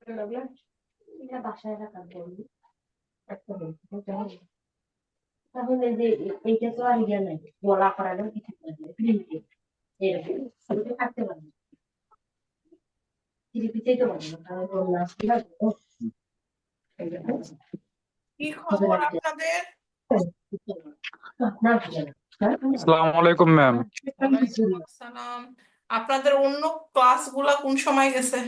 এটা বাসায় রাখার জন্য একটা বলছি, তাহলে যে এইটা তো আর ইয়ে নাই, বলা করালেও কিছু করবে প্রিন্টে এরকম আমি থাকতে পারবো, পিছিয়ে তো পারবো না, তাহলে তো নাচ কি হবে? ও, এই যে, কি হবে খবর না যে, আপনাদের? না হবে না, হ্যাঁ? আসসালামু আলাইকুম ম্যাম। ওয়ালাইকুম আসসালাম। আপনাদের অন্য ক্লাসগুলা কোন সময় গেছে?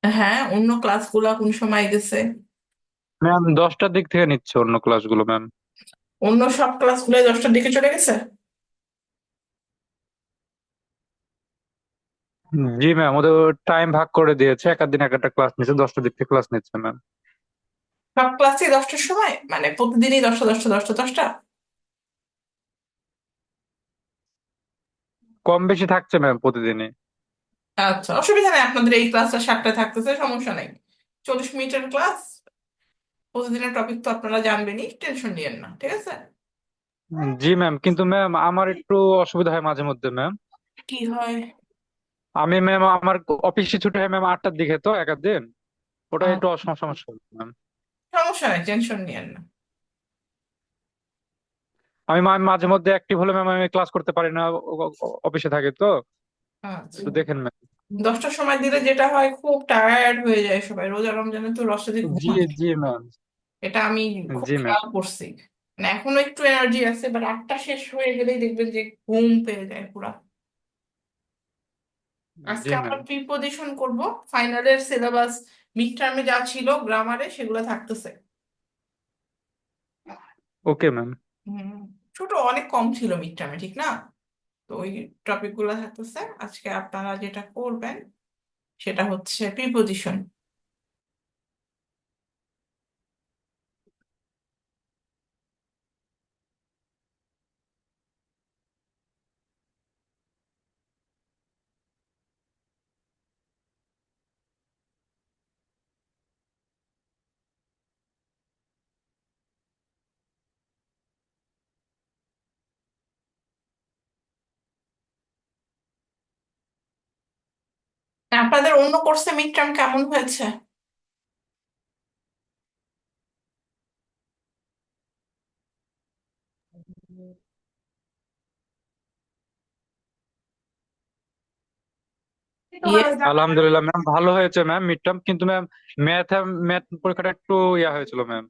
হ্যাঁ, অন্য ক্লাসগুলা কোন সময় গেছে? ম্যাম 10টার দিক থেকে নিচ্ছে অন্য ক্লাসগুলো ম্যাম। অন্য সব ক্লাসগুলো 10টার দিকে চলে গেছে? জি ম্যাম, ওদের টাইম ভাগ করে দিয়েছে, এক দিন এক একটা ক্লাস নিচ্ছে, 10টার দিক থেকে ক্লাস নিচ্ছে ম্যাম। সব ক্লাসই 10টার সময়, মানে প্রতিদিনই 10টা 10টা 10টা 10টা? কম বেশি থাকছে ম্যাম প্রতিদিনই। আচ্ছা, অসুবিধা নেই, আপনাদের এই ক্লাসটা 7টায় থাকতেছে, সমস্যা নেই। 40 মিনিটের ক্লাস, প্রতিদিনের টপিক তো আপনারা জানবেনই, টেনশন নিয়েন না, ঠিক আছে? জি ম্যাম, কিন্তু ম্যাম আমার একটু অসুবিধা হয় মাঝে মধ্যে ম্যাম। কি হয়? আমি ম্যাম আমার অফিসে ছুটি হয় ম্যাম 8টার দিকে, তো এক দিন ওটা আহ, একটু সমস্যা ম্যাম। সমস্যা নেই, টেনশন নিয়েন না। আমি মাঝে মধ্যে অ্যাক্টিভ হলে ম্যাম আমি ক্লাস করতে পারি না, অফিসে থাকি তো। আচ্ছা, একটু দেখেন ম্যাম। 10টার সময় দিলে যেটা হয়, খুব টায়ার্ড হয়ে যায় সবাই, রোজা রমজানে তো রসে ঘুম জি আসে। জি ম্যাম। এটা আমি খুব জি ম্যাম। খেয়াল করছি। মানে এখনো একটু এনার্জি আছে, বাট 8টা শেষ হয়ে গেলেই দেখবেন যে ঘুম পেয়ে যায় পুরা। জি আজকে আমরা ম্যাম। প্রিপোজিশন করব। ফাইনালের সিলেবাস মিড টার্মে যা ছিল গ্রামারে সেগুলো থাকতেছে। Okay ma'am. হুম, ছোট অনেক কম ছিল মিড টার্মে, ঠিক না? তো ওই টপিক গুলো থাকতেছে। আজকে আপনারা যেটা করবেন সেটা হচ্ছে প্রিপোজিশন। আপনাদের অন্য কোর্সে মিড টার্ম কেমন হয়েছে? ইয়েস। আলহামদুলিল্লাহ ম্যাম, ভালো হয়েছে ম্যাম মিড টার্ম, কিন্তু ম্যাম ম্যাথ ম্যাথ পরীক্ষাটা একটু ইয়া হয়েছিল ম্যাম।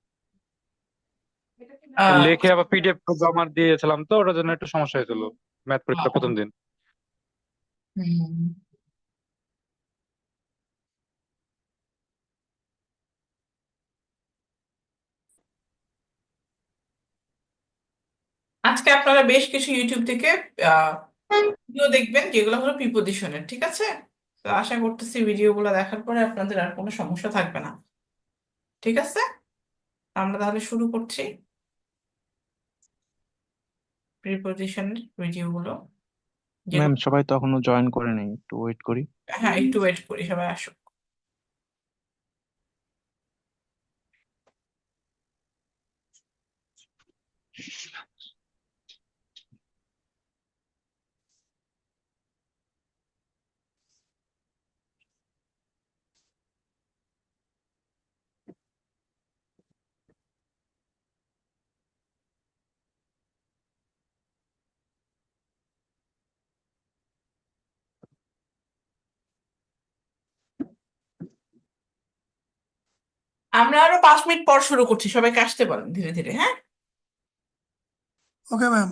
লিখে আবার পিডিএফ জমা দিয়েছিলাম, তো ওটার জন্য একটু সমস্যা হয়েছিল ম্যাথ পরীক্ষা প্রথম দিন। আজকে আপনারা বেশ কিছু ইউটিউব থেকে ভিডিও দেখবেন যেগুলো হলো প্রিপোজিশনের, ঠিক আছে? তো আশা করতেছি ভিডিওগুলো দেখার পরে আপনাদের আর কোনো সমস্যা থাকবে না। ঠিক আছে, আমরা তাহলে শুরু করছি প্রিপোজিশনের ভিডিওগুলো ম্যাম, যেগুলো। সবাই তো এখনো জয়েন করে নেই, একটু ওয়েট করি। হ্যাঁ, একটু ওয়েট করি, সবাই আসুক। আমরা আরো 5 মিনিট পর শুরু করছি, সবাইকে আসতে বলেন ধীরে ধীরে, হ্যাঁ? Okay ma'am.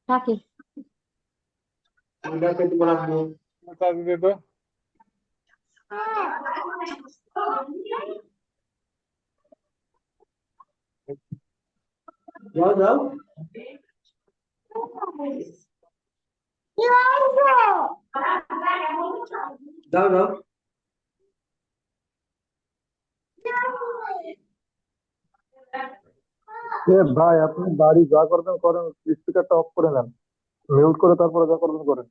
থাকে যাও যাও যাও যাও ভাই আপনি বাড়ি যা করবেন করেন, স্পিকারটা অফ করে নেন, মিউট করে তারপরে যা করবেন করেন।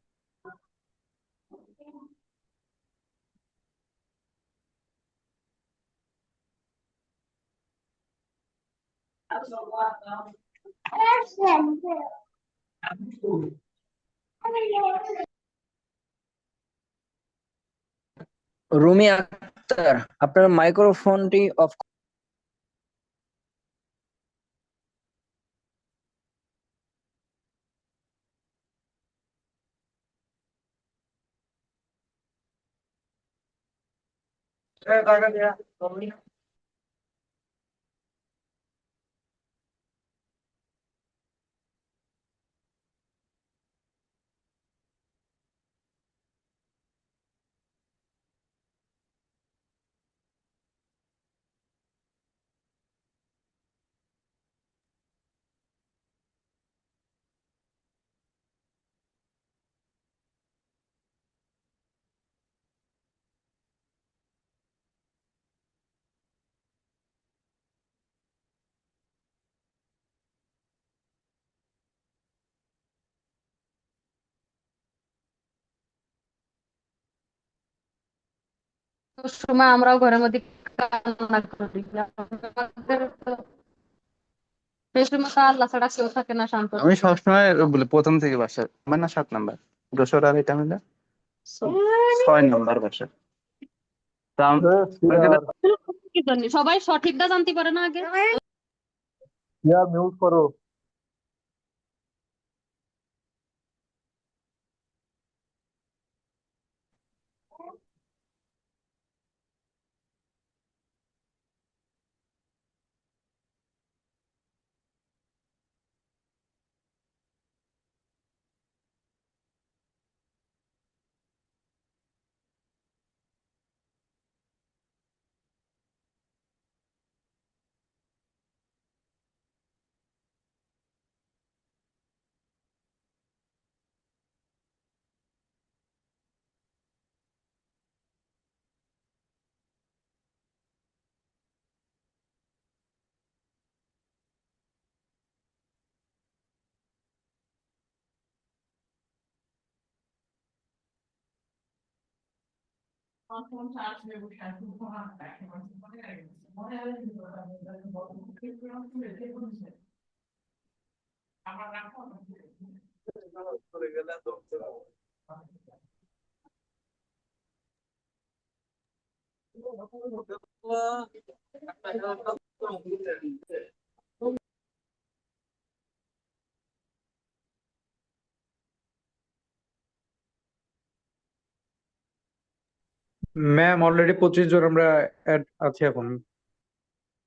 রুমি আক্তার, আপনার মাইক্রোফোনটি অফ। সময় আমরাও ঘরের মধ্যে কান্না করি আমাদের তো সেই সময় তো আল্লাহ ছাড়া কেউ থাকে না শান্ত আমি সবসময় বলি প্রথম থেকে বাসা আমার না 7 নাম্বার যশোর, আর এটা মিলে 6 নাম্বার বাসা। তা সিয়ার কি জানি সবাই সঠিকটা জানতে পারে না আগে সিয়ার মিউট করো। ম্যাম অলরেডি 25 জন আমরা অ্যাড আছি এখন।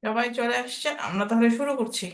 সবাই চলে আসছেন, আমরা তাহলে শুরু করছি।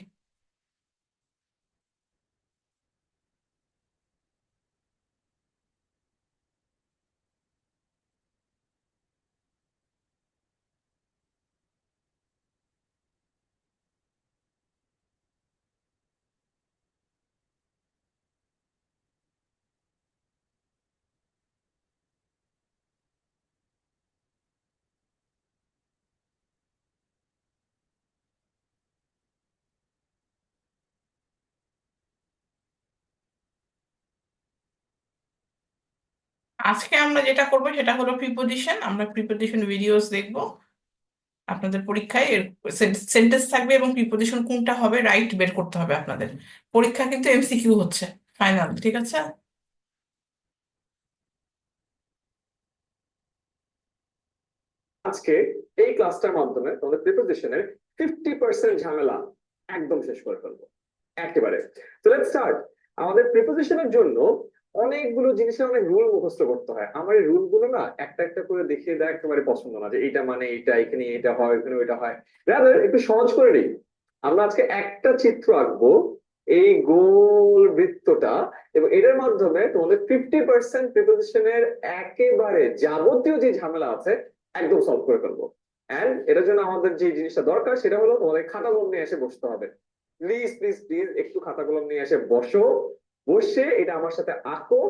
আজকে আমরা যেটা করবো সেটা হলো প্রিপোজিশন। আমরা প্রিপোজিশন ভিডিওস দেখবো। আপনাদের পরীক্ষায় সেন্টেন্স থাকবে এবং প্রিপোজিশন কোনটা হবে রাইট বের করতে হবে আপনাদের। পরীক্ষা কিন্তু এমসিকিউ হচ্ছে ফাইনাল, ঠিক আছে? আজকে এই ক্লাসটার মাধ্যমে তোমাদের প্রিপোজিশনের 50% ঝামেলা একদম শেষ করে ফেলবো একেবারে। তো লেটস স্টার্ট। আমাদের প্রিপোজিশনের জন্য অনেকগুলো জিনিসের অনেক রুল মুখস্থ করতে হয়। আমার এই রুল গুলো না একটা একটা করে দেখিয়ে দেওয়া একেবারে পছন্দ না, যে এটা মানে এটা, এখানে এটা হয়, এখানে ওইটা হয়। রাদার একটু সহজ করে নিই। আমরা আজকে একটা চিত্র আঁকবো, এই গোল বৃত্তটা, এবং এটার মাধ্যমে তোমাদের 50% প্রিপোজিশনের একেবারে যাবতীয় যে ঝামেলা আছে একদম সলভ করে ফেলবো। এন্ড এটার জন্য আমাদের যে জিনিসটা দরকার সেটা হলো তোমাদের খাতা কলম নিয়ে এসে বসতে হবে। প্লিজ প্লিজ প্লিজ একটু খাতা কলম নিয়ে এসে বসো, বসে এটা আমার সাথে আঁকো।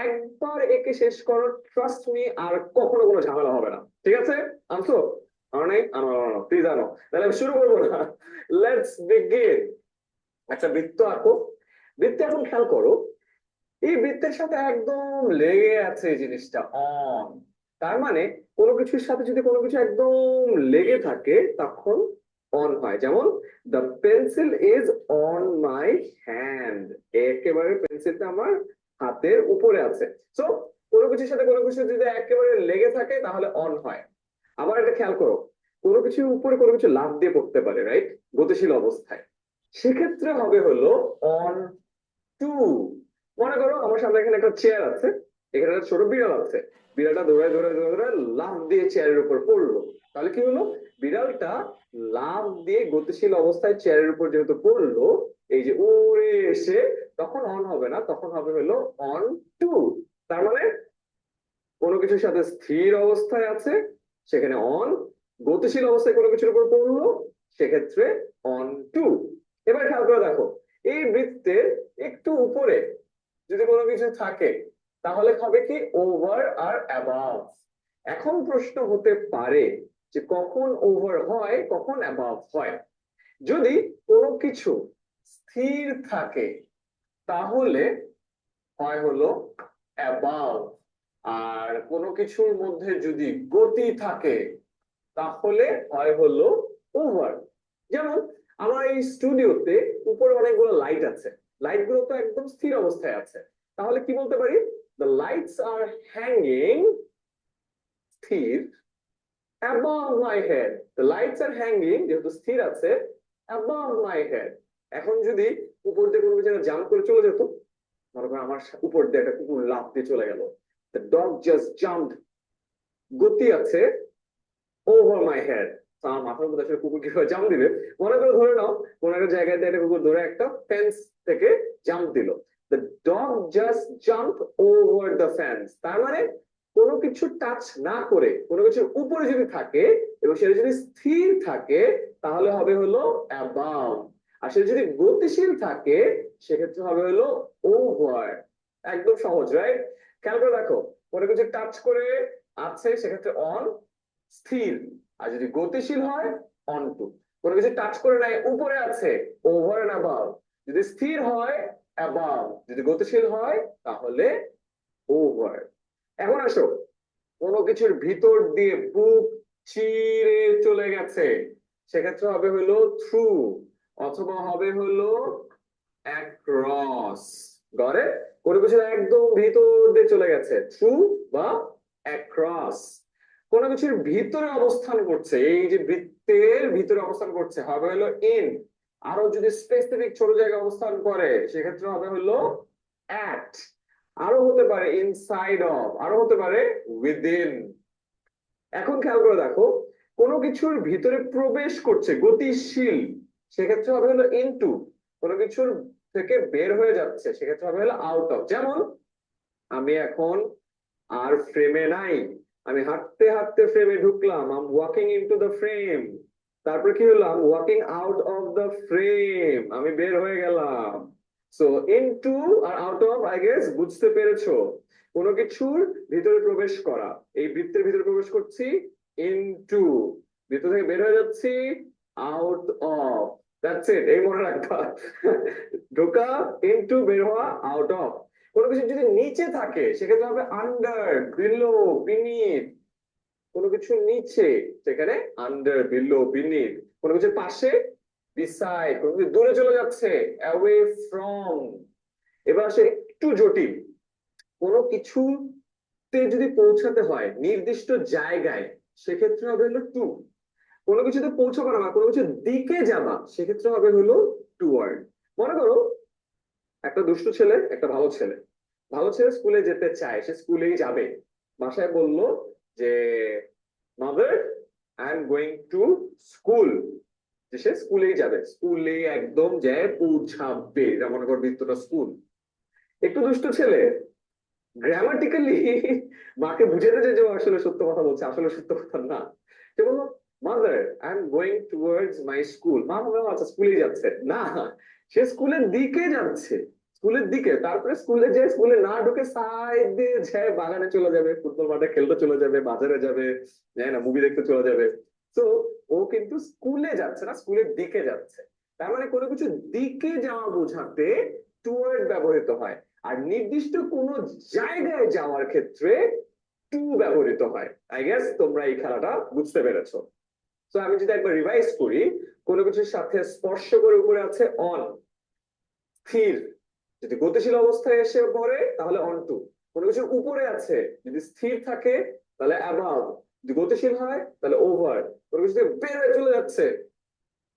একবার একে শেষ করো, ট্রাস্ট মি, আর কখনো কোনো ঝামেলা হবে না। ঠিক আছে? আনছো? অনেক আনো আনো প্লিজ আনো, তাহলে আমি শুরু করবো না। Let's begin. একটা বৃত্ত আঁকো। বৃত্তে এখন খেয়াল করো, এই বৃত্তের সাথে একদম লেগে আছে এই জিনিসটা অন। তার মানে কোনো কিছুর সাথে যদি কোনো কিছু একদম লেগে থাকে তখন অন হয়। যেমন the pencil is on my hand, একেবারে পেন্সিলটা আমার হাতের উপরে আছে। সো কোনো কিছুর সাথে কোনো কিছু যদি একেবারে লেগে থাকে তাহলে অন হয়। আবার এটা খেয়াল করো, কোনো কিছুর উপরে কোনো কিছু লাফ দিয়ে পড়তে পারে, রাইট, গতিশীল অবস্থায়, সেক্ষেত্রে হবে হলো অন টু। মনে করো আমার সামনে এখানে একটা চেয়ার আছে, এখানে একটা ছোট বিড়াল আছে, বিড়ালটা দৌড়ায় দৌড়ায় দৌড়ায় লাফ দিয়ে চেয়ারের উপর পড়লো। তাহলে কি হলো, বিড়ালটা লাফ দিয়ে গতিশীল অবস্থায় চেয়ারের উপর যেহেতু পড়লো, এই যে উড়ে এসে, তখন অন হবে না, তখন হবে হলো অন টু। তার মানে কোনো কিছুর সাথে স্থির অবস্থায় আছে সেখানে অন, গতিশীল অবস্থায় কোনো কিছুর উপর পড়লো সেক্ষেত্রে অন টু। এবার খেয়াল করে দেখো, এই বৃত্তের একটু উপরে যদি কোনো কিছু থাকে তাহলে হবে কি ওভার আর অ্যাবাভ। এখন প্রশ্ন হতে পারে যে কখন ওভার হয় কখন অ্যাবাভ হয়। যদি কোনো কিছু স্থির থাকে তাহলে হয় হলো অ্যাবাভ, আর কোনো কিছুর মধ্যে যদি গতি থাকে তাহলে হয় হলো ওভার। যেমন আমার এই স্টুডিওতে উপরে অনেকগুলো লাইট আছে, লাইট গুলো তো একদম স্থির অবস্থায় আছে, তাহলে কি বলতে পারি, দ্য লাইটস আর হ্যাঙ্গিং স্থির above my head, the lights are hanging যেহেতু স্থির আছে above my head। এখন যদি উপর দিয়ে কোনো কিছু জাম্প করে চলে যেত, মনে করো আমার উপর দিয়ে একটা কুকুর লাফ দিয়ে চলে গেল, the dog just jumped, গতি আছে over my head, আমার মাথার উপর আসলে কুকুর কিভাবে জাম্প দিবে। মনে করে ধরে নাও কোন একটা জায়গায় একটা কুকুর ধরে একটা ফেন্স থেকে জাম্প দিল, the dog just jumped over the fence। তার মানে কোনো কিছু টাচ না করে কোনো কিছুর উপরে যদি থাকে এবং সেটা যদি স্থির থাকে তাহলে হবে হলো অ্যাবাভ, আর সেটা যদি গতিশীল থাকে সেক্ষেত্রে হবে হলো ওভার। একদম সহজ, রাইট? খেয়াল করে দেখো, কোনো কিছু টাচ করে আছে সেক্ষেত্রে অন, স্থির, আর যদি গতিশীল হয় অন টু। কোনো কিছু টাচ করে নাই উপরে আছে ওভার এন্ড অ্যাবাভ, যদি স্থির হয় অ্যাবাভ, যদি গতিশীল হয় তাহলে ওভার। এখন আসো, কোনো কিছুর ভিতর দিয়ে বুক চিরে চলে গেছে সেক্ষেত্রে হবে হলো থ্রু, অথবা হবে হলো অ্যাক্রস। গড়ে কোনো কিছুর একদম ভিতর দিয়ে চলে গেছে থ্রু বা অ্যাক্রস। কোনো কিছুর ভিতরে অবস্থান করছে, এই যে বৃত্তের ভিতরে অবস্থান করছে হবে হলো ইন, আরো যদি স্পেসিফিক ছোট জায়গায় অবস্থান করে সেক্ষেত্রে হবে হলো অ্যাট, আরো হতে পারে ইনসাইড অফ, আরো হতে পারে উইদিন। এখন খেয়াল করে দেখো, কোনো কিছুর ভিতরে প্রবেশ করছে গতিশীল সেক্ষেত্রে হবে হলো ইনটু, কোনো কিছুর থেকে বের হয়ে যাচ্ছে সেক্ষেত্রে হবে হলো আউট অফ। যেমন আমি এখন আর ফ্রেমে নাই, আমি হাঁটতে হাঁটতে ফ্রেমে ঢুকলাম, I am walking into the frame, তারপর কি হলো, I am walking out of the frame, আমি বের হয়ে গেলাম। সো ইনটু আর আউট অফ আই গেস বুঝতে পেরেছো। কোনো কিছুর ভিতরে প্রবেশ করা, এই বৃত্তের ভিতরে প্রবেশ করছি ইনটু, বৃত্ত থেকে বের হয়ে যাচ্ছি আউট অফ, দ্যাটস ইট, এই মনে রাখবা। ঢোকা ইনটু, বের হওয়া আউট অফ। কোনো কিছু যদি নিচে থাকে সেক্ষেত্রে হবে আন্ডার, বিলো, বিনিথ, কোনো কিছু নিচে সেখানে আন্ডার, বিলো, বিনিথ। কোনো কিছুর পাশে বিসাইড, কোনো কিছু দূরে চলে যাচ্ছে অ্যাওয়ে ফ্রম। এবার আসে একটু জটিল, কোনো কিছুতে যদি পৌঁছাতে হয় নির্দিষ্ট জায়গায় সেক্ষেত্রে হবে হলো টু, কোনো কিছুতে পৌঁছাবো না কোনো কিছুর দিকে যাবা সেক্ষেত্রে হবে হলো টুয়ার্ড। মনে করো একটা দুষ্ট ছেলে একটা ভালো ছেলে, ভালো ছেলে স্কুলে যেতে চায়, সে স্কুলেই যাবে। বাসায় বললো যে mother I am going to school, যে সে স্কুলেই যাবে, স্কুলে একদম যায় পৌঁছাবে, যেমন মনে করো বৃত্তটা স্কুল। একটু দুষ্ট ছেলে গ্রামাটিক্যালি মাকে বুঝাতে চায় যে ও আসলে সত্য কথা বলছে, আসলে সত্য কথা না। সে বললো mother I am going towards my school. মা বললো আচ্ছা স্কুলেই যাচ্ছে না, সে স্কুলের দিকে যাচ্ছে, স্কুলের দিকে। তারপরে স্কুলে যায়, স্কুলে না ঢুকে সাইড দিয়ে যায় বাগানে চলে যাবে, ফুটবল মাঠে খেলতে চলে যাবে, বাজারে যাবে, জানি না মুভি দেখতে চলে যাবে। তো ও কিন্তু স্কুলে যাচ্ছে না, স্কুলের দিকে যাচ্ছে। তার মানে কোনো কিছু দিকে যাওয়া বোঝাতে টুয়ার্ড ব্যবহৃত হয়, আর নির্দিষ্ট কোনো জায়গায় যাওয়ার ক্ষেত্রে টু ব্যবহৃত হয়। আই গেস তোমরা এই খেলাটা বুঝতে পেরেছো। তো আমি যদি একবার রিভাইজ করি, কোনো কিছুর সাথে স্পর্শ করে উপরে আছে অন, স্থির। যদি গতিশীল অবস্থায় এসে পড়ে তাহলে অন টু। কোনো কিছুর উপরে আছে যদি স্থির থাকে তাহলে অ্যাবাভ, যদি গতিশীল হয় তাহলে ওভার। কোনো কিছু থেকে বের হয়ে চলে যাচ্ছে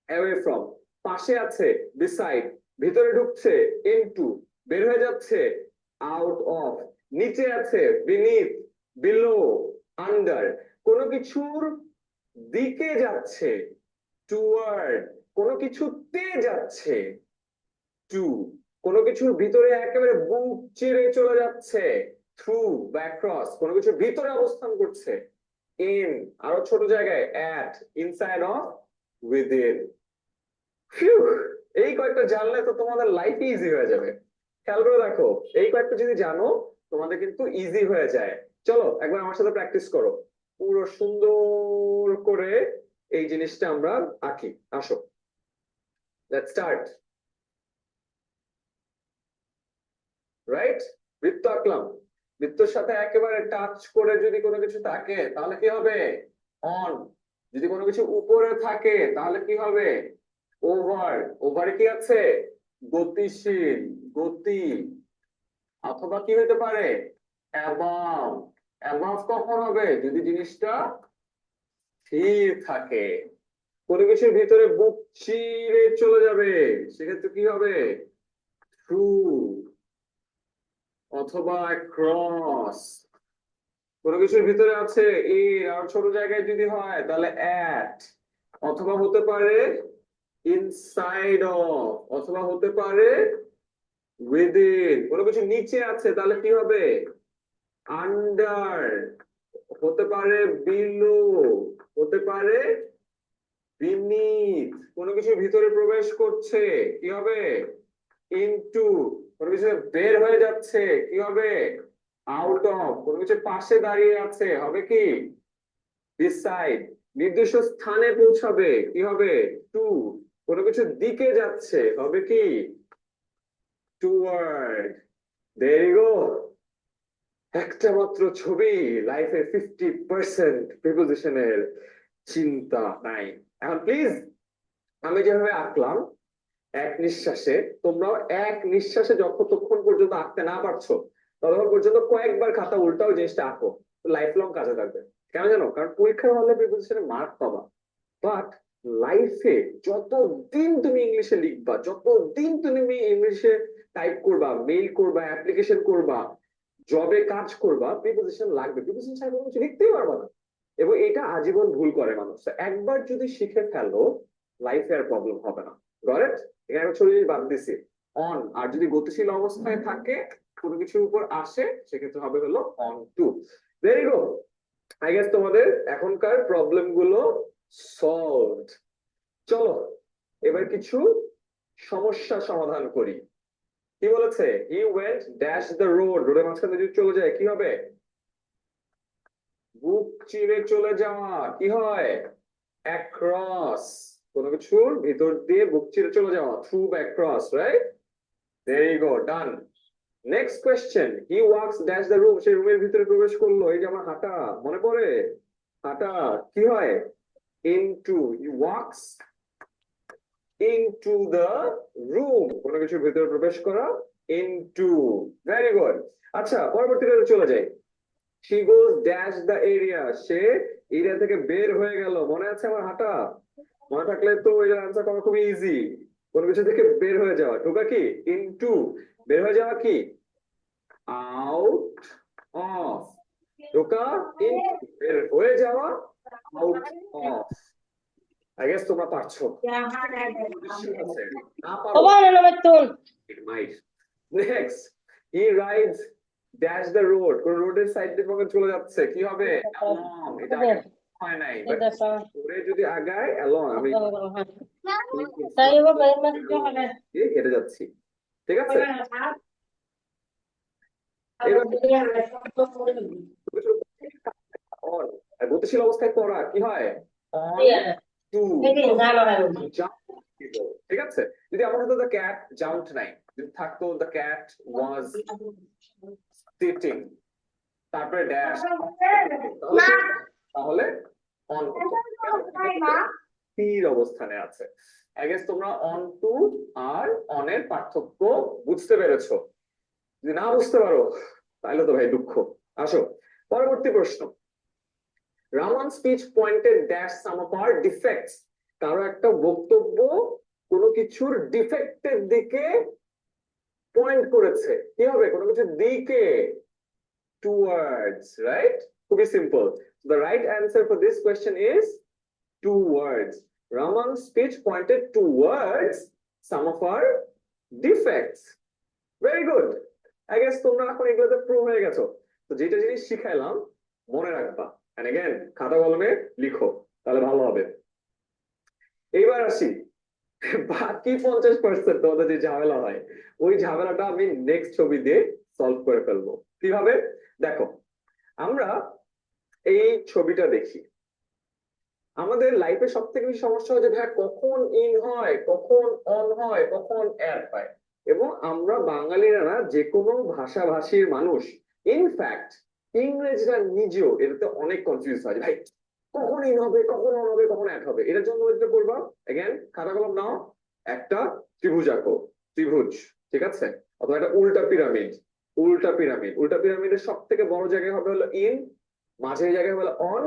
অ্যাওয়ে ফ্রম, পাশে আছে বিসাইড, ভিতরে ঢুকছে ইনটু, বের হয়ে যাচ্ছে আউট অফ, নিচে আছে বিনিথ, বিলো, আন্ডার। কোনো কিছুর দিকে যাচ্ছে টুয়ার্ড, কোনো কিছুতে যাচ্ছে টু, কোনো কিছুর ভিতরে একেবারে বুক চিরে চলে যাচ্ছে থ্রু বা অ্যাক্রস, কোনো কিছুর ভিতরে অবস্থান করছে ইন, আরো ছোট জায়গায় at, inside of, within. Few, এই কয়েকটা জানলে তো তোমাদের লাইফ ইজি হয়ে যাবে। খেয়াল করে দেখো, এই কয়েকটা যদি জানো তোমাদের কিন্তু ইজি হয়ে যায়। চলো একবার আমার সাথে প্র্যাকটিস করো, পুরো সুন্দর করে এই জিনিসটা আমরা আঁকি। আসো, লেটস স্টার্ট। রাইট, বৃত্ত আঁকলাম, বৃত্তর সাথে একেবারে টাচ করে যদি কোনো কিছু থাকে তাহলে কি হবে অন, যদি কোনো কিছু উপরে থাকে তাহলে কি হবে ওভার, ওভারে কি আছে গতিশীল, গতি। অথবা কি হতে পারে অ্যাবাভ, অ্যাবাভ কখন হবে যদি জিনিসটা স্থির থাকে। কোনো কিছুর ভিতরে বুক চিরে চলে যাবে, সেক্ষেত্রে কি হবে থ্রু অথবা ক্রস। কোনো কিছুর ভিতরে আছে আর ছোট জায়গায় যদি হয় তাহলে অ্যাট, অথবা হতে পারে ইনসাইড অফ, অথবা হতে পারে উইদিন। কোনো কিছু নিচে আছে তাহলে কি হবে আন্ডার, হতে পারে বিলো, হতে পারে বিনিথ। কোনো কিছুর ভিতরে প্রবেশ করছে কি হবে ইনটু, কোনো কিছু বের হয়ে যাচ্ছে কি হবে আউট অফ, কোনো কিছু পাশে দাঁড়িয়ে আছে হবে কি বিসাইড, নির্দিষ্ট স্থানে পৌঁছাবে কি হবে টু, কোনো কিছুর দিকে যাচ্ছে হবে কি টুয়ার্ড। দেয়ার ইউ গো, একটা মাত্র ছবি, লাইফে 50% প্রিপোজিশনের চিন্তা নাই। এখন প্লিজ আমি যেভাবে আঁকলাম এক নিঃশ্বাসে, তোমরাও এক নিঃশ্বাসে যতক্ষণ পর্যন্ত আঁকতে না পারছো ততক্ষণ পর্যন্ত কয়েকবার খাতা উল্টাও জিনিসটা আঁকো, লাইফ লং কাজে লাগবে। কেন জানো, কারণ পরীক্ষার হলে প্রিপোজিশনে মার্ক পাবা, বাট লাইফে যতদিন তুমি ইংলিশে লিখবা, যতদিন তুমি ইংলিশে টাইপ করবা, মেইল করবা, অ্যাপ্লিকেশন করবা, জবে কাজ করবা, প্রিপোজিশন লাগবে। প্রিপোজিশন ছাড়া কোনো কিছু লিখতেই পারবা না, এবং এটা আজীবন ভুল করে মানুষ। একবার যদি শিখে ফেলো লাইফে আর প্রবলেম হবে না। Got it? এখানে ছোট জিনিস বাদ দিছি অন, আর যদি গতিশীল অবস্থায় থাকে কোনো কিছুর উপর আসে সেক্ষেত্রে হবে হলো on to. There you go, I guess তোমাদের এখনকার প্রবলেম গুলো সলভড। চলো এবার কিছু সমস্যা সমাধান করি। কি বলেছে he went dash the road, রোডের মাঝখানে যদি চলে যায় কি হবে বুক চিরে চলে যাওয়া কি হয় অ্যাক্রস, কোনো কিছুর ভিতর দিয়ে বুক চিরে চলে যাওয়া থ্রু বা across. Right, there you go, done. Next question, he walks dash the room, সেই রুমের ভিতরে প্রবেশ করলো, এই যে আমার হাঁটা মনে পড়ে, হাঁটা কি হয় into, he walks into the room, কোনো কিছুর ভিতরে প্রবেশ করা ইনটু। Very good. আচ্ছা পরবর্তীতে চলে যাই, she goes dash the area, say area থেকে বের হয়ে গেল। মনে আছে আমার হাঁটা, মনে থাকলে তো এর আনসার করা খুবই ইজি। কোনো কিছু থেকে বের হয়ে যাওয়া, ঢোকা কি ইনটু, বের হয়ে যাওয়া কি আউট অফ, ঢোকা ইনটু, বের হয়ে যাওয়া, আউট অফ। আই গেস তোমরা পারছো। নিশ্চয়ই আছে। না পারো Oba na betul. it might. Next, he rides dash the road, কোন রোডের সাইড দিয়ে পকে চলে যাচ্ছে, কি হবে? along, এটা আগে হয় নাই, বাট Itu sah. ওরে যদি আগায় along, আমি Saya mau bayar masih jangan. দিয়ে হেঁটে যাচ্ছি, ঠিক আছে? এবার on, আর গতিশীল অবস্থায় পড়া কি হয়? on Iya. to Ini salah kan. jump, ঠিক আছে? যদি আমার হতো the cat jumped নাই, যদি থাকতো the cat was sitting, তারপরে ড্যাশ, তাহলে অন স্থির অবস্থানে আছে। আই গেস তোমরা অন টু আর অনের পার্থক্য বুঝতে পেরেছো। যদি না বুঝতে পারো তাহলে তো ভাই দুঃখ। আসো পরবর্তী প্রশ্ন। Raman speech pointed dash some of our defects, কারো একটা বক্তব্য কোনো কিছুর ডিফেক্টের দিকে পয়েন্ট করেছে, কি হবে? কোনো কিছুর দিকে, towards, right? Very simple. The right answer for this question is towards. Raman's speech pointed towards some of our defects. Very good. I guess তোমরা এখন এগুলোতে প্রো হয়ে গেছো। তো যেটা জিনিস শিখাইলাম মনে রাখবা, and again খাতা কলমে লিখো, তাহলে ভালো হবে। এইবার আসি বাকি 50% তোমাদের যে ঝামেলা হয়, ওই ঝামেলাটা আমি নেক্সট ছবি দিয়ে সলভ করে ফেলবো। কিভাবে? দেখো, আমরা এই ছবিটা দেখি, আমাদের লাইফে সব থেকে বেশি সমস্যা হয় যে ভাই কখন ইন হয়, কখন অন হয়, কখন অ্যাড হয়। এবং আমরা বাঙালিরা না, যে কোনো ভাষাভাষীর মানুষ, ইনফ্যাক্ট ইংরেজরা নিজেও এটাতে অনেক কনফিউজ হয় ভাই কখন ইন হবে, কখন অন হবে, কখন অ্যাড হবে। এটার জন্য যেটা করবা, এগেন খাতা কলম নাও, একটা ত্রিভুজ আঁকো, ত্রিভুজ, ঠিক আছে? অথবা একটা উল্টা পিরামিড, উল্টা পিরামিড, উল্টা পিরামিডের সব থেকে বড় জায়গায় হবে হলো ইন, মাঝের জায়গায় হলো অন,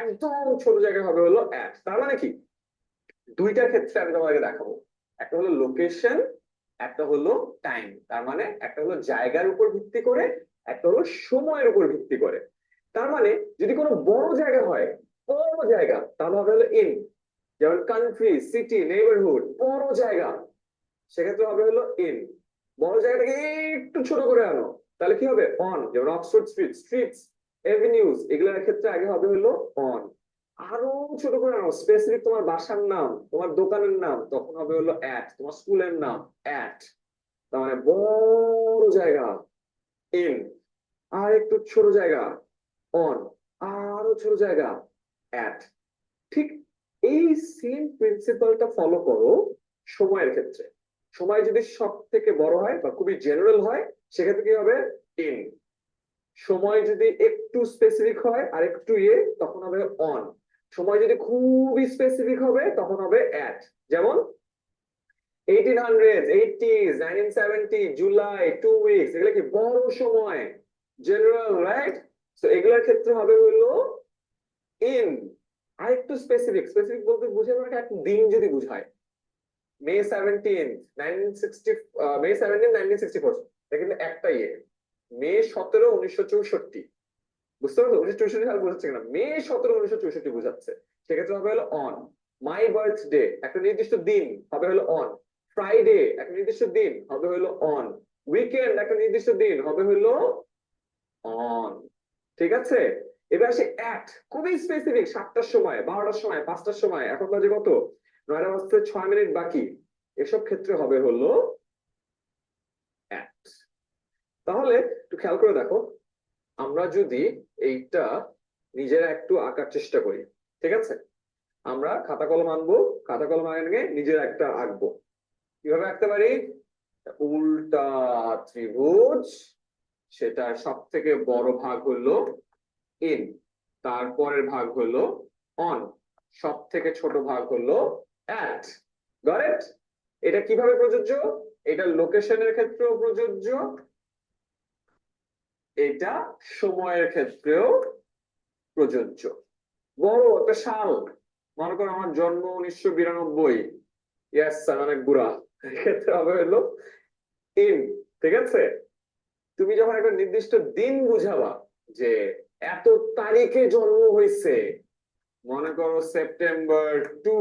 একদম ছোট জায়গায় হবে হলো অ্যাট। তার মানে কি, দুইটা ক্ষেত্রে আমি তোমাকে দেখাবো, একটা হলো লোকেশন, একটা হলো টাইম। তার মানে একটা হলো জায়গার উপর ভিত্তি করে, একটা হলো সময়ের উপর ভিত্তি করে। তার মানে যদি কোনো বড় জায়গা হয়, বড় জায়গা, তাহলে হবে হলো ইন, যেমন কান্ট্রি, সিটি, নেইবারহুড, বড় জায়গা, সেক্ষেত্রে হবে হলো ইন। বড় জায়গাটাকে একটু ছোট করে আনো, তাহলে কি হবে? অন। যেমন অক্সফোর্ড স্ট্রিট, স্ট্রিটস, এভিনিউজ, এগুলোর ক্ষেত্রে আগে হবে হলো অন। আরো ছোট করে আনো, স্পেসিফিক তোমার বাসার নাম, তোমার দোকানের নাম, তখন হবে হলো অ্যাট, তোমার স্কুলের নাম অ্যাট। তার মানে বড় জায়গা ইন, আর একটু ছোট জায়গা অন, আরো ছোট জায়গা অ্যাট। ঠিক এই সেম প্রিন্সিপালটা ফলো করো সময়ের ক্ষেত্রে। সময় যদি সব থেকে বড় হয় বা খুবই জেনারেল হয়, সেক্ষেত্রে কি হবে? ইন। সময় যদি একটু স্পেসিফিক হয় আর একটু তখন হবে অন। সময় যদি খুবই স্পেসিফিক হবে তখন হবে অ্যাট। যেমন 1800s, 80s, 1970, জুলাই, 2 উইকস, এগুলো কি বড় সময়, জেনারেল, রাইট? সো এগুলোর ক্ষেত্রে হবে হলো ইন। আর একটু স্পেসিফিক, স্পেসিফিক বলতে বুঝে মানে একটা দিন যদি বুঝায়, মে 17, 1960, মে 17, 1964, এটা কিন্তু একটা মে 17, 1964, বুঝতে পারছো? 1964 সাল বোঝাচ্ছে কিনা? মে 17, 1964 বোঝাচ্ছে, সেক্ষেত্রে হবে হলো অন। মাই বার্থডে, একটা নির্দিষ্ট দিন, হবে হলো অন। ফ্রাইডে, একটা নির্দিষ্ট দিন, হবে হলো অন। উইকেন্ড, একটা নির্দিষ্ট দিন, হবে হলো অন। ঠিক আছে? এবার আসে অ্যাট, খুবই স্পেসিফিক, 7টার সময়, 12টার সময়, 5টার সময়, এখন বাজে কত? 9টা বাজতে 6 মিনিট বাকি, এসব ক্ষেত্রে হবে হলো অ্যাট। তাহলে একটু খেয়াল করে দেখো, আমরা যদি এইটা নিজেরা একটু আঁকার চেষ্টা করি, ঠিক আছে? আমরা খাতা কলম আনবো, খাতা কলম আনবে, নিজেরা একটা আঁকবো। কিভাবে আঁকতে পারি? উল্টা ত্রিভুজ, সেটার সব থেকে বড় ভাগ হলো ইন, তারপরের ভাগ হলো অন, সব থেকে ছোট ভাগ হলো অ্যাট। Got it? এটা কিভাবে প্রযোজ্য? এটা লোকেশনের ক্ষেত্রেও প্রযোজ্য, এটা সময়ের ক্ষেত্রেও প্রযোজ্য। বড় একটা সাল, মনে করো আমার জন্ম 1992, ইয়েস স্যার অনেক বুড়া, এক্ষেত্রে হবে হলো ইন, ঠিক আছে? তুমি যখন একটা নির্দিষ্ট দিন বুঝাবা যে এত তারিখে জন্ম হয়েছে, মনে করো সেপ্টেম্বর 2,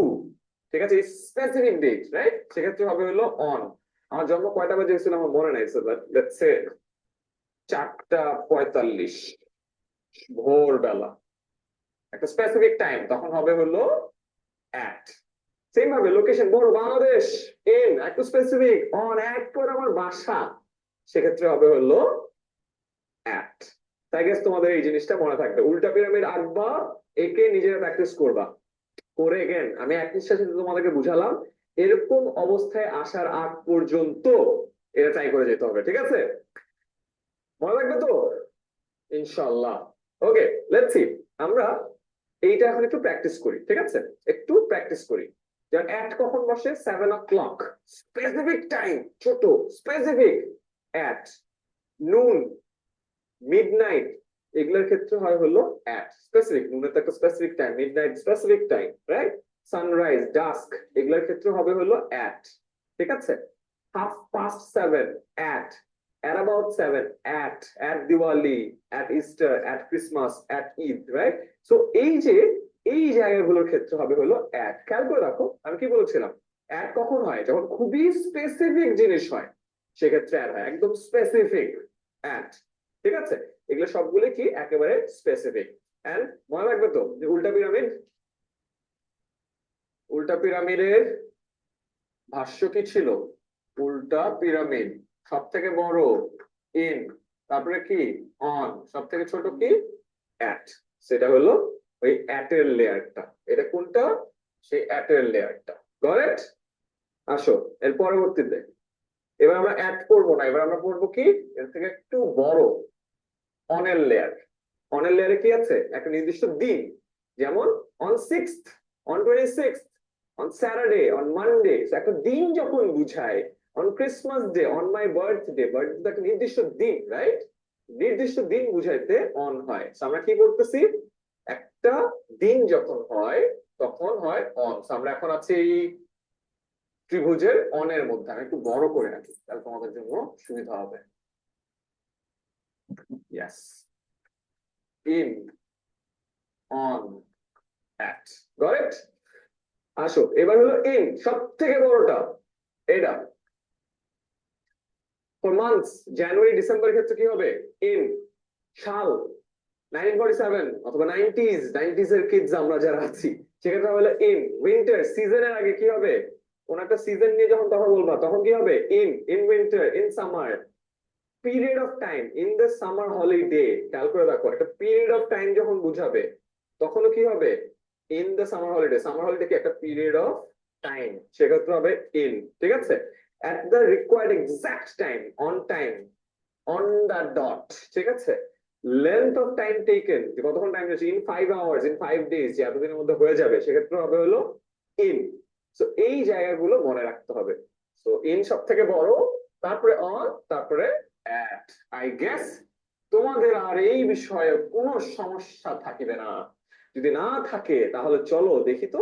ঠিক আছে, স্পেসিফিক ডেট, রাইট, সেক্ষেত্রে হবে হলো অন। আমার জন্ম কয়টা বাজে হয়েছিল আমার মনে নাই, লেটস সে 4:45 ভোরবেলা, একটা স্পেসিফিক টাইম, তখন হবে হলো অ্যাট। সেম ভাবে লোকেশন, বড় বাংলাদেশ, ইন, একটু স্পেসিফিক, অন, অ্যাট করে আমার বাসা, সেক্ষেত্রে হবে হলো অ্যাট। তাই গেস তোমাদের এই জিনিসটা মনে থাকবে, উল্টা পিরামিড আঁকবা, একে নিজেরা প্র্যাকটিস করবা, করে গেন আমি এক নিঃশ্বাসে তোমাদেরকে বুঝালাম, এরকম অবস্থায় আসার আগ পর্যন্ত এটা ট্রাই করে যেতে হবে, ঠিক আছে, মনে রাখবে তো ইনশাআল্লাহ। ওকে, লেটস সি, আমরা এইটা এখন একটু প্র্যাকটিস করি, ঠিক আছে, একটু প্র্যাকটিস করি। যেমন অ্যাট কখন বসে? 7 o'clock, স্পেসিফিক টাইম, ছোট স্পেসিফিক। অ্যাট নুন, মিডনাইট, এগুলোর ক্ষেত্রে হয় হলো অ্যাট স্পেসিফিক, নুনের তো একটা specific time, midnight specific time, right, sunrise, dusk, এগুলোর ক্ষেত্রে হবে হলো অ্যাট, ঠিক আছে। 7:30, at about 7, at Diwali, at Easter, at Christmas, at Eid, right? So এই জায়গাগুলোর ক্ষেত্রে হবে হলো অ্যাট। খেয়াল করে রাখো আমি কি বলেছিলাম, অ্যাট কখন হয়? যখন খুবই স্পেসিফিক জিনিস হয়, সেক্ষেত্রে অ্যাড হয়, একদম স্পেসিফিক অ্যাট, ঠিক আছে। এগুলো সবগুলো কি একেবারে স্পেসিফিক। এন্ড মনে রাখবে তো যে উল্টা পিরামিডের ভাষ্য কি ছিল? উল্টা পিরামিড সব থেকে বড় ইন, তারপরে কি অন, সব থেকে ছোট কি অ্যাট, সেটা হলো ওই অ্যাটের লেয়ারটা। এটা কোনটা? সেই অ্যাটের লেয়ারটা, গট? আসো এর পরবর্তীতে, এবার আমরা অ্যাট পড়বো না, এবার আমরা পড়বো কি এর থেকে একটু বড় অনের লেয়ার। অনের লেয়ারে কি আছে? একটা নির্দিষ্ট দিন, যেমন on 6th, on 26th, on Saturday, on Monday, একটা দিন যখন বুঝায়, on Christmas day, on my birthday, birthday একটা নির্দিষ্ট দিন, রাইট, নির্দিষ্ট দিন বুঝাইতে অন হয়। আমরা কি করতেছি, একটা দিন যখন হয় তখন হয় অন। আমরা এখন আছি এই ত্রিভুজের অনের মধ্যে, আমি একটু বড় করে রাখি তাহলে তোমাদের জন্য সুবিধা হবে। Yes, in, on, at, got it? আসো এবার হলো ইন, সব থেকে বড়টা এটা। ফর মান্থস, জানুয়ারি ডিসেম্বরের ক্ষেত্রে কি হবে? ইন। সাল 1947 অথবা 90s এর কিডস আমরা যারা আছি, সেক্ষেত্রে হলো ইন। উইন্টার, সিজনের আগে কি হবে? কোন একটা সিজন নিয়ে যখন কথা বলবা তখন কি হবে? In winter, in summer. Period of time, in the summer holiday, খেয়াল করে দেখো একটা পিরিয়ড অফ টাইম যখন বুঝাবে তখনও কি হবে? In the summer holiday. Summer holiday কি একটা পিরিয়ড অফ টাইম, সেক্ষেত্রে হবে ইন, ঠিক আছে। at the required exact time, on time, on the dot, ঠিক আছে। length of time taken, যে কতক্ষণ টাইম আছে, in 5 hours, in 5 days, যে এতদিনের মধ্যে হয়ে যাবে, সেক্ষেত্রে হবে হলো in। সো এই জায়গাগুলো মনে রাখতে হবে। সো in সব থেকে বড়, তারপরে on, তারপরে at। আই গেস তোমাদের আর এই বিষয়ে কোনো সমস্যা থাকিবে না। যদি না থাকে তাহলে চলো দেখি তো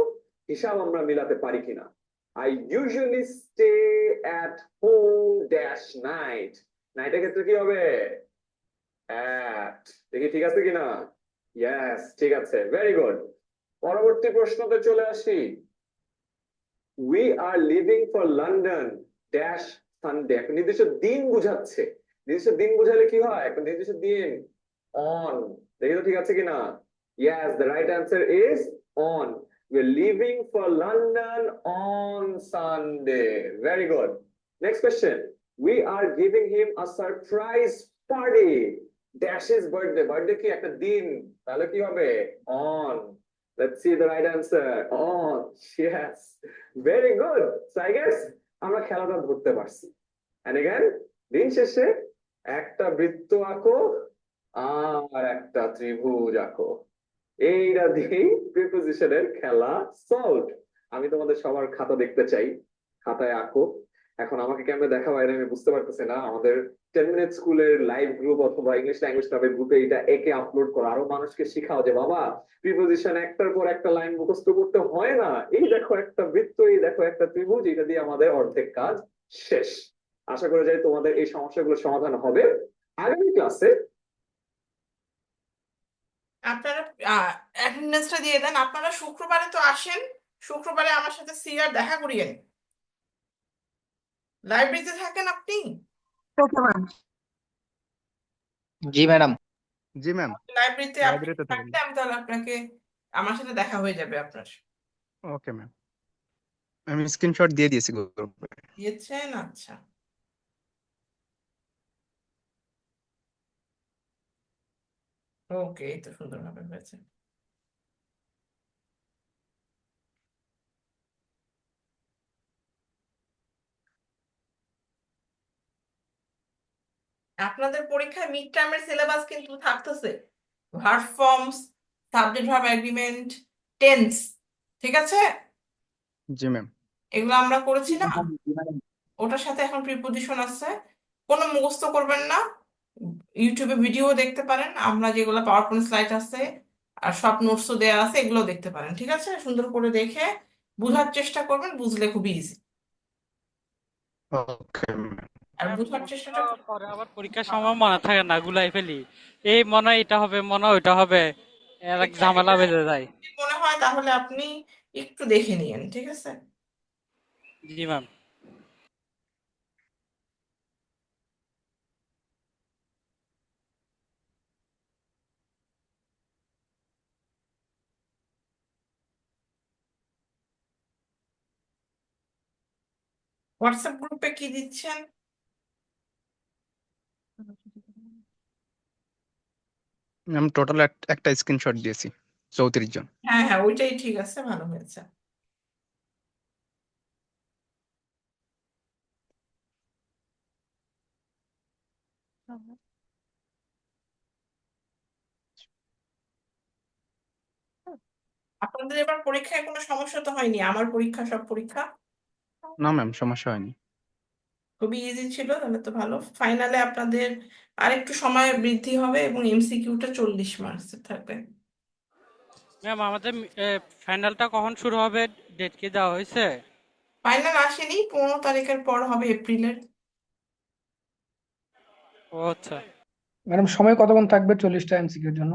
হিসাব আমরা মিলাতে পারি কিনা। I usually stay at home dash night, নাইটের ক্ষেত্রে কি হবে? at, দেখি ঠিক আছে কিনা? ইয়েস, ঠিক আছে, ভেরি গুড। পরবর্তী প্রশ্নতে চলে আসি। we are leaving for London dash Sunday, একটা নির্দিষ্ট দিন বুঝাচ্ছে। নির্দিষ্ট দিন বুঝালে কি হয়? একটা নির্দিষ্ট দিন, on, দেখি তো ঠিক আছে কিনা? yes, the right answer is on. we're leaving for London on Sunday, very good. Next question, we are giving him a surprise party dash his birthday, birthday কি একটা দিন, তাহলে কি হবে? on. Let's see the right answer. On. Yes. Very good. So I guess আমরা খেলাটা ধরতে পারছি। And again, দিন শেষে একটা বৃত্ত আঁকো আর একটা ত্রিভুজ আঁকো। এইটা দিয়েই প্রিপোজিশনের খেলা সলভ। আমি তোমাদের সবার খাতা দেখতে চাই, খাতায় আঁকো। এখন আমাকে কেমনে দেখা হয় আমি বুঝতে পারতেছি না। আমাদের 10 মিনিট স্কুলের লাইভ গ্রুপ অথবা ইংলিশ ল্যাঙ্গুয়েজ ক্লাবের গ্রুপে এটা একে আপলোড করো, আরো মানুষকে শিখাও যে বাবা প্রিপোজিশন একটার পর একটা লাইন মুখস্থ করতে হয় না, এই দেখো একটা বৃত্ত, এই দেখো একটা ত্রিভুজ, এটা দিয়ে আমাদের অর্ধেক কাজ শেষ। আশা করা যায় তোমাদের এই সমস্যাগুলোর সমাধান হবে। আগামী ক্লাসে আপনারা অ্যাটেন্ডেন্সটা দিয়ে দেন। আপনারা শুক্রবারে তো আসেন, শুক্রবারে আমার সাথে সিআর দেখা করিয়েন। লাইব্রেরিতে থাকেন আপনি? জি ম্যাডাম। জি ম্যাম, লাইব্রেরিতে আপনি লাইব্রেরিতে থাকেন। থাকলে আমি তাহলে আপনাকে, আমার সাথে দেখা হয়ে যাবে আপনার। ওকে ম্যাম, আমি স্ক্রিনশট দিয়ে দিয়েছি গ্রুপে। দিয়েছেন? আচ্ছা, ওকে, এই তো সুন্দরভাবে হয়েছে। আপনাদের পরীক্ষায় মিড টার্মের সিলেবাস কিন্তু থাকতেছে, verb forms, subject verb agreement, tense, ঠিক আছে? জি ম্যাম। এগুলো আমরা করেছি না, ওটার সাথে এখন প্রিপোজিশন আছে। কোনো মুখস্থ করবেন না, ইউটিউবে ভিডিও দেখতে পারেন, আমরা যেগুলো পাওয়ার পয়েন্ট স্লাইড আছে আর সব নোটসও দেওয়া আছে, এগুলো দেখতে পারেন, ঠিক আছে? সুন্দর করে দেখে বোঝার চেষ্টা করবেন, বুঝলে খুবই ইজি। Okay ma'am. আর বোঝার চেষ্টাটা পরে আবার পরীক্ষার সময় মনে থাকে না, গুলাই ফেলি। এই মনে হয় এটা হবে, মনে হয় ওইটা হবে, এর এক ঝামেলা বেঁধে যায়। যদি মনে হয় তাহলে আপনি একটু দেখে নিয়েন, ঠিক আছে? জি ম্যাম। হোয়াটসঅ্যাপ গ্রুপে কি দিচ্ছেন? ম্যাম টোটাল একটা স্ক্রিনশট দিয়েছি, 34 জন। হ্যাঁ হ্যাঁ, ওইটাই ঠিক আছে, ভালো হয়েছে। আপনাদের এবার পরীক্ষায় কোনো সমস্যা তো হয়নি? আমার পরীক্ষা, সব পরীক্ষা না ম্যাম, সমস্যা হয়নি। খুবই ইজি ছিল, তাহলে তো ভালো। ফাইনালে আপনাদের আরেকটু সময় বৃদ্ধি হবে এবং এমসিকিউটা 40 মার্কসের থাকবে। ম্যাম আমাদের ফাইনালটা কখন শুরু হবে, ডেট কি দেওয়া হয়েছে? ফাইনাল আসেনি, 15 তারিখের পর হবে, এপ্রিলের। ও আচ্ছা। ম্যাডাম সময় কতক্ষণ থাকবে 40টা এমসিকিউর জন্য?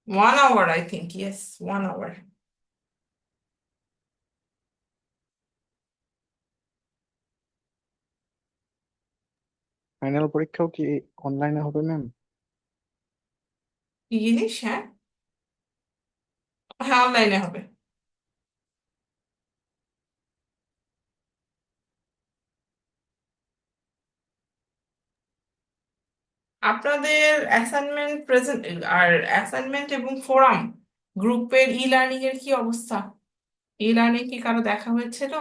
1 hour, I think, yes, 1 hour। Final পরীক্ষাও কি অনলাইনে হবে ম্যাম? কি জিনিস? হ্যাঁ হ্যাঁ, অনলাইনে হবে। আপনাদের অ্যাসাইনমেন্ট প্রেজেন্ট আর অ্যাসাইনমেন্ট এবং ফোরাম গ্রুপের ই লার্নিং এর কি অবস্থা? ই লার্নিং কি কারো দেখা হয়েছিল?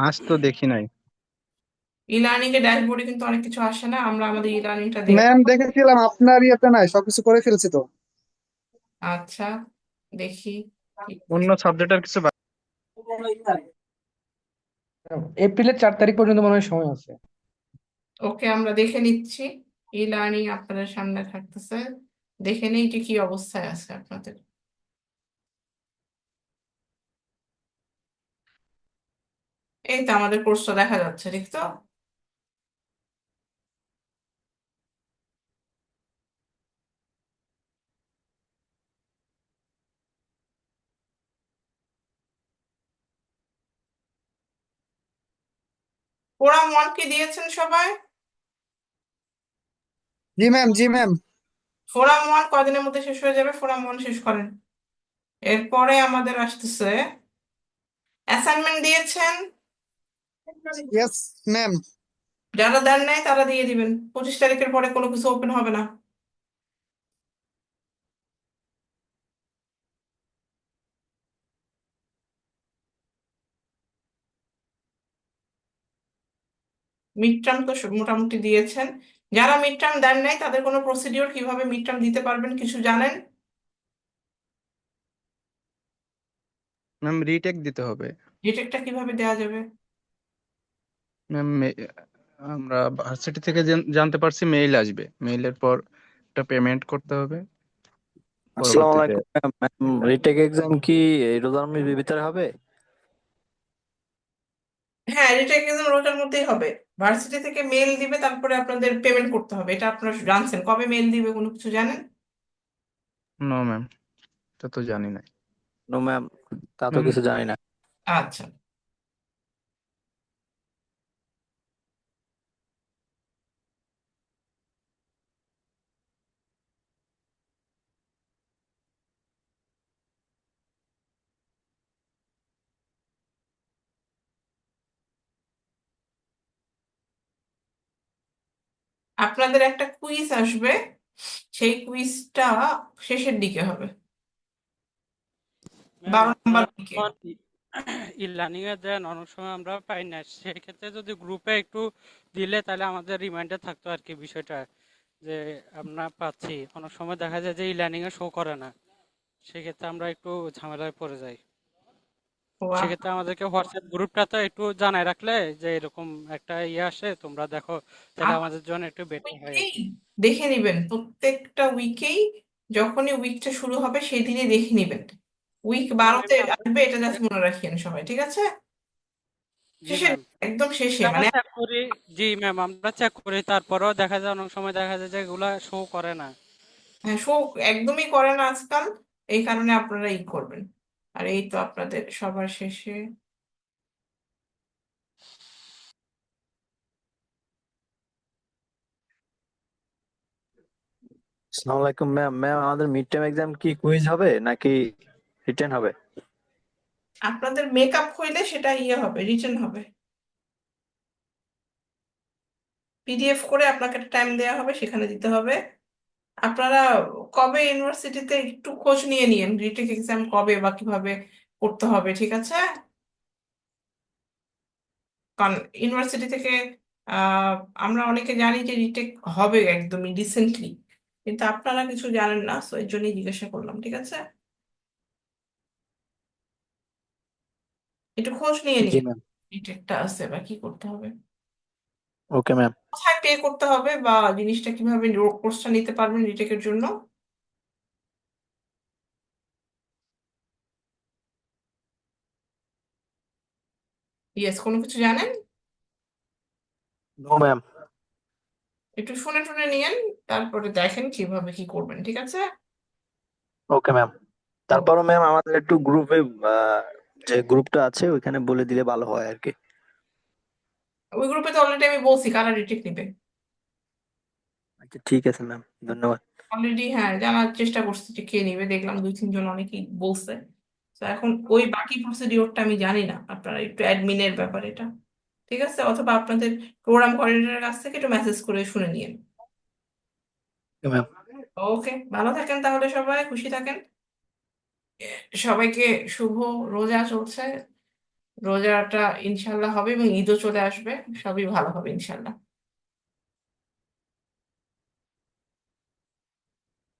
আজ তো দেখি নাই। ই লার্নিং এর ড্যাশবোর্ডে কিন্তু অনেক কিছু আসে না, আমরা আমাদের ই লার্নিংটা দেখ। ম্যাম দেখেছিলাম, আপনার ইয়েতে নাই, সবকিছু করে ফেলছি তো। আচ্ছা, দেখি। অন্য সাবজেক্টের কিছু এপ্রিলের 4 তারিখ পর্যন্ত মনে হয় সময় আছে। ওকে, আমরা দেখে নিচ্ছি। ই লার্নিং আপনাদের সামনে থাকতেছে, দেখে নেই যে কি অবস্থায় আছে আপনাদের। এই তো আমাদের কোর্সটা দেখা যাচ্ছে, ঠিক তো? ফোরাম 1 কি দিয়েছেন সবাই? জি ম্যাম, জি ম্যাম। ফোরাম 1 কদিনের মধ্যে শেষ হয়ে যাবে, ফোরাম 1 শেষ করেন। এরপরে আমাদের আসতেছে অ্যাসাইনমেন্ট দিয়েছেন, ইয়েস ম্যাম। যারা দেন নাই তারা দিয়ে দিবেন, 25 তারিখের পরে কোনো কিছু ওপেন হবে না। মিড টার্ম তো মোটামুটি দিয়েছেন। যারা মিড টার্ম দেন নাই তাদের কোনো প্রসিডিওর কিভাবে মিড টার্ম দিতে পারবেন কিছু জানেন? ম্যাম রিটেক দিতে হবে। ডিটেক্টটা কিভাবে দেওয়া যাবে? ম্যাম আমরা ভার্সিটি থেকে জানতে পারছি মেইল আসবে, মেইলের পর একটা পেমেন্ট করতে হবে, আসসালামু পরবর্তীতে। আলাইকুম ম্যাম, রিটেক এক্সাম কি এই রোজার ভিতরে হবে? হ্যাঁ, রিটেক এক্সাম রোজার মধ্যেই হবে। ভার্সিটি থেকে মেল দিবে, তারপরে আপনাদের পেমেন্ট করতে হবে। এটা আপনারা জানছেন? কবে মেল দিবে কোনো কিছু জানেন? নো ম্যাম, এটা তো জানি না। নো ম্যাম, তা তো কিছু জানি না। আচ্ছা, আপনাদের একটা কুইজ আসবে, সেই কুইজটা শেষের দিকে হবে, ম্যাম 12 নম্বর আপনারা দিকে। ই লার্নিং এ দেন, অনেক সময় আমরা পাই না, সেক্ষেত্রে যদি গ্রুপে একটু দিলে তাহলে আমাদের রিমাইন্ডার থাকতো আর কি বিষয়টা, যে আমরা পাচ্ছি। অনেক সময় দেখা যায় যে ই লার্নিং এ শো করে না, সেক্ষেত্রে আমরা একটু ঝামেলায় পড়ে যাই। ও, সেক্ষেত্রে আমাদেরকে হোয়াটসঅ্যাপ গ্রুপটাতে একটু জানাই রাখলে যে এরকম একটা ইয়ে আসে তোমরা দেখো, তাহলে আমাদের জন্য একটু বেটার হয় আর উইকেই কি। দেখে নিবেন, প্রত্যেকটা উইকেই যখনই উইকটা শুরু হবে সেই দিনই দেখে নিবেন। উইক ম্যাম 12-তে এমনি আমরা আসবে, এটা জাস্ট মনে রাখিয়েন সবাই, ঠিক আছে? জি শেষে, ম্যাম, একদম শেষে আমরা মানে। চেক করি। জি ম্যাম, আমরা চেক করি, তারপরেও দেখা যায় অনেক সময় দেখা যায় যে এগুলা শো করে না। হ্যাঁ, শো একদমই করে না আজকাল, এই কারণে আপনারা ই করবেন। আর এই তো আপনাদের সবার শেষে। আসসালামু আলাইকুম ম্যাম। ম্যাম, আমাদের মিড টার্ম এক্সাম কি কুইজ হবে নাকি রিটেন হবে? আপনাদের মেকআপ হইলে সেটা ইয়ে হবে, রিটেন হবে। পিডিএফ করে আপনাকে একটা টাইম দেওয়া হবে, সেখানে দিতে হবে। আপনারা কবে ইউনিভার্সিটিতে একটু খোঁজ নিয়ে নিন, রিটেক এক্সাম কবে বা কিভাবে করতে হবে, ঠিক আছে? কারণ ইউনিভার্সিটি থেকে আহ আমরা অনেকে জানি যে রিটেক হবে একদমই রিসেন্টলি, কিন্তু আপনারা কিছু জানেন না, তো এর জন্যই জিজ্ঞাসা করলাম, ঠিক আছে? একটু খোঁজ নিয়ে জি নিন ম্যাম। রিটেকটা আছে বা কি করতে হবে, ওকে ম্যাম। কোথায় পে করতে হবে, বা জিনিসটা কিভাবে কোর্সটা নিতে পারবেন রিটেকের জন্য। ইয়েস, কোনো কিছু জানেন? No ma'am. একটু শুনে শুনে নিয়েন, তারপরে দেখেন কিভাবে কি করবেন, ঠিক আছে? Okay ma'am. ও, তারপরও ম্যাম আমাদের একটু গ্রুপে, যে গ্রুপটা আছে ওইখানে বলে দিলে ভালো হয় আর কি। ওই গ্রুপে তো অলরেডি আমি বলছি কারা রিটেক নিবে। আচ্ছা ঠিক আছে ম্যাম, ধন্যবাদ। অলরেডি হ্যাঁ, জানার চেষ্টা করছি যে কে নিবে, দেখলাম 2-3 জন অনেকেই বলছে। তো এখন ওই বাকি প্রসিডিওরটা আমি জানি না, আপনারা একটু অ্যাডমিনের ব্যাপার এটা, ঠিক আছে? অথবা আপনাদের প্রোগ্রাম কোঅর্ডিনেটরের কাছ থেকে একটু মেসেজ করে শুনে নিন। Okay ma'am. ওকে, ভালো থাকেন তাহলে, সবাই খুশি থাকেন। সবাইকে শুভ রোজা চলছে, রোজাটা ইনশাল্লাহ হবে এবং ঈদও চলে আসবে, সবই ভালো হবে ইনশাল্লাহ।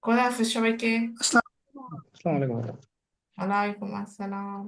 খোদা হাফিজ সবাইকে। আসসালামু আলাইকুম। ওয়ালাইকুম আসসালাম।